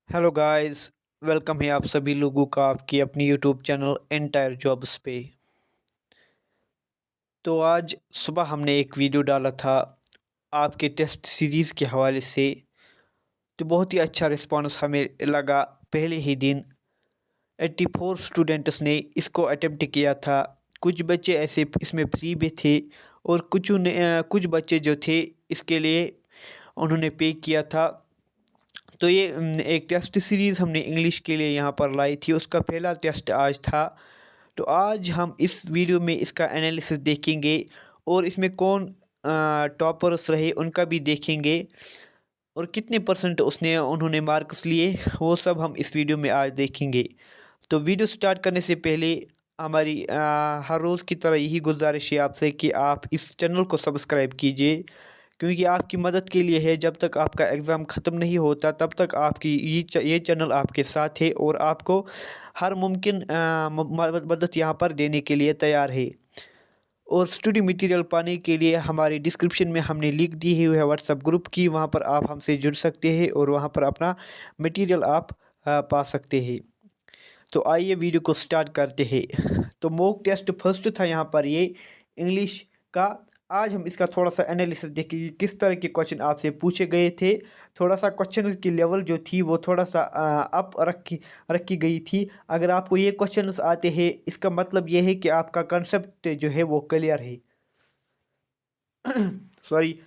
Hello guys. Welcome है आप सभी लोगों का आपकी अपनी यूट्यूब चैनल एंटायर जॉब्स पे। तो आज सुबह हमने एक वीडियो डाला था आपके टेस्ट सीरीज़ के हवाले से। तो बहुत ही अच्छा रिस्पांस हमें लगा। पहले ही दिन 84 स्टूडेंट्स ने इसको अटेम्प्ट किया था। कुछ बच्चे ऐसे इसमें फ्री भी थे और कुछ बच्चे जो थे इसके लिए उन्होंने पे किया था। तो ये एक टेस्ट सीरीज़ हमने इंग्लिश के लिए यहाँ पर लाई थी। उसका पहला टेस्ट आज था। तो आज हम इस वीडियो में इसका एनालिसिस देखेंगे और इसमें कौन टॉपर्स रहे उनका भी देखेंगे और कितने परसेंट उन्होंने मार्क्स लिए वो सब हम इस वीडियो में आज देखेंगे। तो वीडियो स्टार्ट करने से पहले हमारी हर रोज़ की तरह यही गुजारिश है आपसे कि आप इस चैनल को सब्सक्राइब कीजिए, क्योंकि आपकी मदद के लिए है। जब तक आपका एग्ज़ाम ख़त्म नहीं होता तब तक आपकी ये चैनल आपके साथ है और आपको हर मुमकिन मदद यहाँ पर देने के लिए तैयार है। और स्टडी मटेरियल पाने के लिए हमारी डिस्क्रिप्शन में हमने लिंक दी हुई है व्हाट्सएप ग्रुप की। वहाँ पर आप हमसे जुड़ सकते हैं और वहाँ पर अपना मटेरियल आप पा सकते हैं। तो आइए वीडियो को स्टार्ट करते हैं। तो मॉक टेस्ट फर्स्ट था यहाँ पर ये इंग्लिश का। आज हम इसका थोड़ा सा एनालिसिस देखेंगे किस तरह के क्वेश्चन आपसे पूछे गए थे। थोड़ा सा क्वेश्चन की लेवल जो थी वो थोड़ा सा अप रखी गई थी। अगर आपको ये क्वेश्चंस आते हैं इसका मतलब ये है कि आपका कंसेप्ट जो है वो क्लियर है। सॉरी।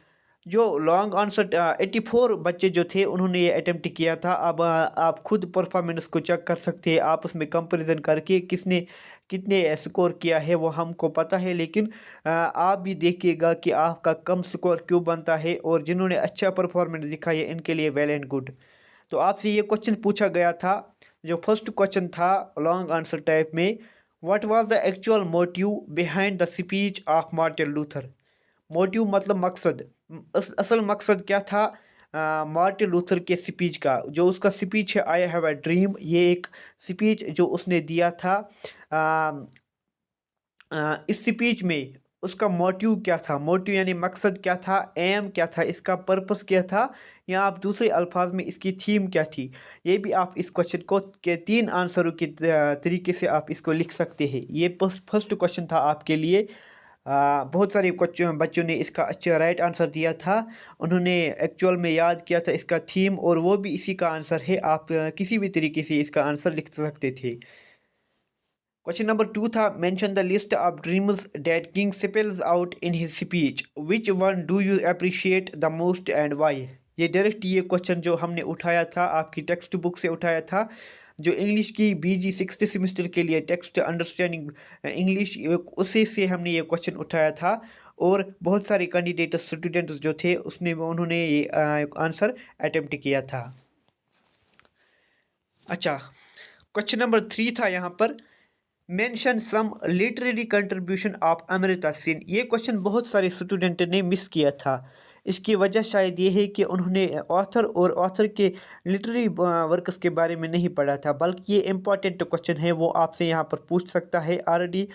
जो लॉन्ग आंसर 84 बच्चे जो थे उन्होंने ये अटेम्प्ट किया था। अब आप खुद परफॉर्मेंस को चेक कर सकते हैं आपस में कंपैरिजन करके किसने कितने स्कोर किया है वो हमको पता है। लेकिन आप भी देखिएगा कि आपका कम स्कोर क्यों बनता है और जिन्होंने अच्छा परफॉर्मेंस दिखाई है इनके लिए वेल एंड गुड। तो आपसे ये क्वेश्चन पूछा गया था। जो फर्स्ट क्वेश्चन था लॉन्ग आंसर टाइप में, what was the actual motive behind the speech of Martin Luther. Motive मतलब मकसद। असल मकसद क्या था मार्टिन लूथर के स्पीच का। जो उसका स्पीच है आई हैव अ ड्रीम, ये एक स्पीच जो उसने दिया था। आ, इस स्पीच में उसका मोटिव क्या था, मोटिव यानी मकसद क्या था, एम क्या था, इसका पर्पस क्या था, या आप दूसरे अल्फाज में इसकी थीम क्या थी। ये भी आप इस क्वेश्चन को के 3 आंसरों के तरीके से आप इसको लिख सकते हैं। ये फर्स्ट क्वेश्चन था आपके लिए। बहुत सारे बच्चों ने इसका अच्छा राइट आंसर दिया था। उन्होंने एक्चुअल में याद किया था इसका थीम और वो भी इसी का आंसर है। आप किसी भी तरीके से इसका आंसर लिख सकते थे। क्वेश्चन नंबर 2 था mention the list of dreams that King spells out in his speech, which one do you appreciate the most and why. ये डायरेक्ट ये क्वेश्चन जो हमने उठाया था आपकी टेक्स्ट बुक से उठाया था। जो इंग्लिश की बीजी 6th सेमेस्टर के लिए टेक्स्ट अंडरस्टैंडिंग इंग्लिश उसी से हमने ये क्वेश्चन उठाया था। और बहुत सारे कैंडिडेट स्टूडेंट्स जो थे उसने उन्होंने ये आंसर अटेम्प्ट किया था। अच्छा, क्वेश्चन नंबर 3 था यहाँ पर mention some literary contribution of Amrita सिन। ये क्वेश्चन बहुत सारे स्टूडेंट ने मिस किया था। इसकी वजह शायद ये है कि उन्होंने ऑथर और ऑथर के लिटरेरी वर्क्स के बारे में नहीं पढ़ा था। बल्कि ये इम्पॉर्टेंट क्वेश्चन है वो आपसे यहाँ पर पूछ सकता है। ऑलरेडी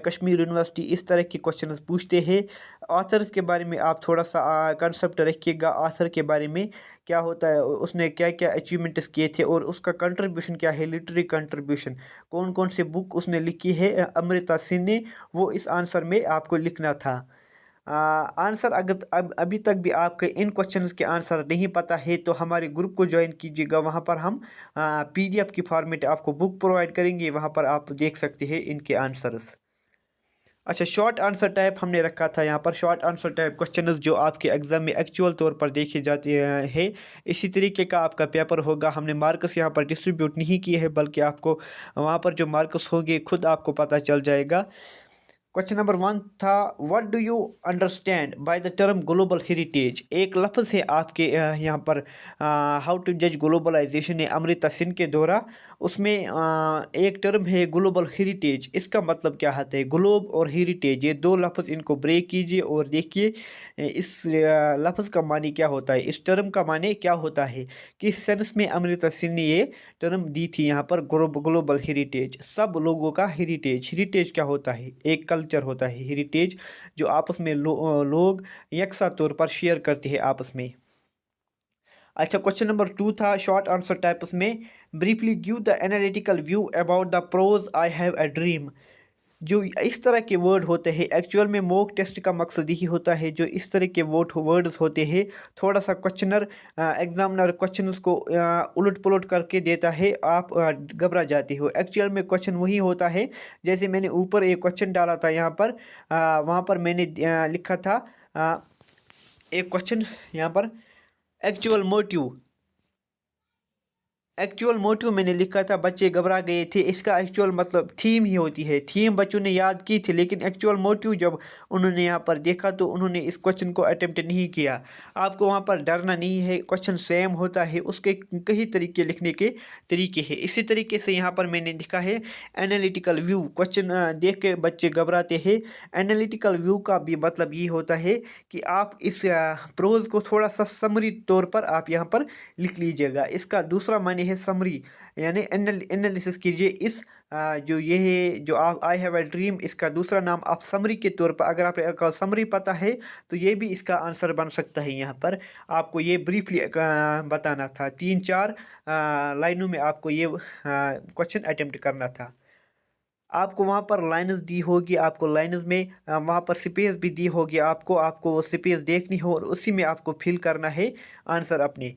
कश्मीर यूनिवर्सिटी इस तरह के क्वेश्चन पूछते हैं। ऑथर्स के बारे में आप थोड़ा सा कंसेप्ट रखिएगा। ऑथर के बारे में क्या होता है, उसने क्या क्या अचीवमेंट्स किए थे और उसका कंट्रीब्यूशन क्या है, लिटरेरी कंट्रीब्यूशन कौन कौन से बुक उसने लिखी है अमृता सिंह ने, वो इस आंसर में आपको लिखना था। आंसर अगर अभी तक भी आपके इन क्वेश्चंस के आंसर नहीं पता है तो हमारे ग्रुप को ज्वाइन कीजिएगा। वहाँ पर हम पीडीएफ की फॉर्मेट आपको बुक प्रोवाइड करेंगे, वहाँ पर आप देख सकते हैं इनके आंसर्स। अच्छा, शॉर्ट आंसर टाइप हमने रखा था यहाँ पर। शॉर्ट आंसर टाइप क्वेश्चंस जो आपके एग्जाम में एक्चुअल तौर पर देखे जाते हैं, इसी तरीके का आपका पेपर होगा। हमने मार्क्स यहाँ पर डिस्ट्रीब्यूट नहीं किए हैं, बल्कि आपको वहाँ पर जो मार्क्स होंगे खुद आपको पता चल जाएगा। क्वेश्चन नंबर 1 था what do you understand by the term global heritage. एक लफ्ज़ है आपके यहाँ पर हाउ टू जज ग्लोबलाइजेशन है अमृता सिंह के द्वारा। उसमें एक टर्म है ग्लोबल हेरिटेज। इसका मतलब क्या आता है, ग्लोब और हेरिटेज ये दो लफ्ज़, इनको ब्रेक कीजिए और देखिए इस लफ्ज़ का मानी क्या होता है, इस टर्म का मानी क्या होता है। किस सेंस में अमृता सिंह ने ये टर्म दी थी यहाँ पर ग्लोबल हेरिटेज, सब लोगों का हेरिटेज। हेरिटेज क्या होता है, एक कल्चर होता है हेरिटेज जो आपस में लोग यकसा तौर पर शेयर करते हैं आपस में। अच्छा, क्वेश्चन नंबर 2 था शॉर्ट आंसर टाइप्स में, briefly give the analytical view about the prose I have a dream. जो इस तरह के वर्ड होते हैं, एक्चुअल में मॉक टेस्ट का मकसद यही होता है, जो इस तरह के वर्ड्स होते हैं, थोड़ा सा क्वेश्चनर एग्जामिनर क्वेश्चन को उलट पुलट करके देता है, आप घबरा जाते हो। एक्चुअल में क्वेश्चन वही होता है, जैसे मैंने ऊपर एक क्वेश्चन डाला था यहाँ पर, वहाँ पर मैंने लिखा था एक क्वेश्चन यहाँ पर, एक्चुअल मोटिव, एक्चुअल मोटिव मैंने लिखा था बच्चे घबरा गए थे, इसका एक्चुअल मतलब थीम ही होती है, थीम बच्चों ने याद की थी, लेकिन एक्चुअल मोटिव जब उन्होंने यहाँ पर देखा तो उन्होंने इस क्वेश्चन को अटेम्प्ट नहीं किया। आपको वहाँ पर डरना नहीं है, क्वेश्चन सेम होता है, उसके कई तरीके लिखने के तरीके हैं। इसी तरीके से यहाँ पर मैंने लिखा है एनालिटिकल व्यू, क्वेश्चन देख के बच्चे घबराते हैं। एनालिटिकल व्यू का भी मतलब ये होता है कि आप इस प्रोज को थोड़ा सा समरी तौर पर आप यहाँ पर लिख लीजिएगा। इसका दूसरा माने है समरी, यानी एनालिसिस कीजिए इस जो ये है जो आप आई हैव अ ड्रीम, इसका दूसरा नाम आप समरी के तौर पर, अगर आपको समरी पता है तो ये भी इसका आंसर बन सकता है। यहाँ पर आपको ये ब्रीफली बताना था, 3-4 लाइनों में आपको ये क्वेश्चन अटेम्प्ट करना था। आपको वहाँ पर लाइन्स दी होगी, आपको लाइन्स में वहाँ पर स्पेस भी दी होगी, आपको आपको वो स्पेस देखनी हो और उसी में आपको फिल करना है आंसर अपने।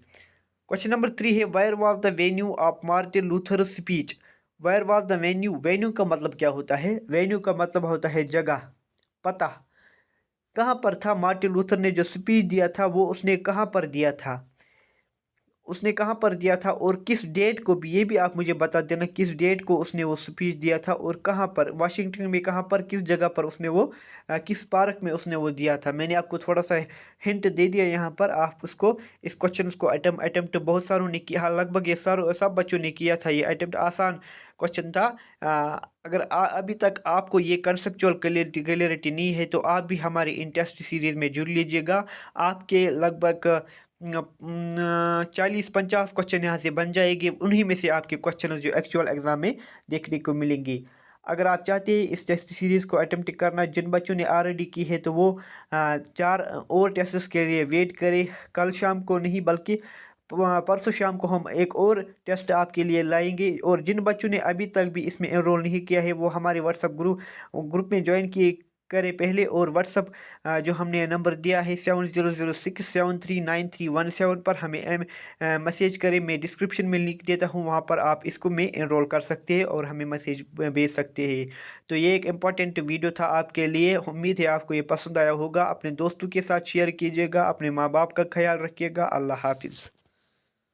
क्वेश्चन नंबर 3 है where was the venue of Martin Luther speech. Where was the venue, venue का मतलब क्या होता है? वेन्यू का मतलब होता है जगह, पता। कहाँ पर था मार्टिन लूथर ने जो स्पीच दिया था, वो उसने कहाँ पर दिया था, उसने कहाँ पर दिया था और किस डेट को भी, ये भी आप मुझे बता देना किस डेट को उसने वो स्पीच दिया था और कहाँ पर, वाशिंगटन में कहाँ पर, किस जगह पर उसने वो किस पार्क में उसने वो दिया था। मैंने आपको थोड़ा सा हिंट दे दिया यहाँ पर, आप उसको इस क्वेश्चन को अटेम्प्ट बहुत सारों ने किया, लगभग ये सारों सब बच्चों ने किया था। ये अटेम्प्ट आसान क्वेश्चन था। अगर अभी तक आपको ये कंसेप्चुअल क्लियरिटी नहीं है तो आप भी हमारे इन टेस्ट सीरीज़ में जुड़ लीजिएगा। आपके लगभग 40-50 क्वेश्चन यहाँ से बन जाएंगे, उन्हीं में से आपके क्वेश्चन जो एक्चुअल एग्ज़ाम में देखने को मिलेंगे। अगर आप चाहते हैं इस टेस्ट सीरीज़ को अटेम्प्ट करना, जिन बच्चों ने ऑलरेडी की है तो वो 4 और टेस्ट्स के लिए वेट करें। कल शाम को नहीं बल्कि परसों शाम को हम एक और टेस्ट आपके लिए लाएंगे। और जिन बच्चों ने अभी तक भी इसमें एनरोल नहीं किया है वो हमारे व्हाट्सअप ग्रुप में ज्वाइन किए करें पहले, और व्हाट्सअप जो हमने नंबर दिया है 7006739317 पर हमें मैसेज करें। मैं डिस्क्रिप्शन में लिंक देता हूँ, वहाँ पर आप इसको में एनरोल कर सकते हैं और हमें मैसेज भेज सकते हैं। तो ये एक इम्पॉर्टेंट वीडियो था आपके लिए, उम्मीद है आपको ये पसंद आया होगा। अपने दोस्तों के साथ शेयर कीजिएगा, अपने माँ बाप का ख्याल रखिएगा। अल्लाह हाफिज़।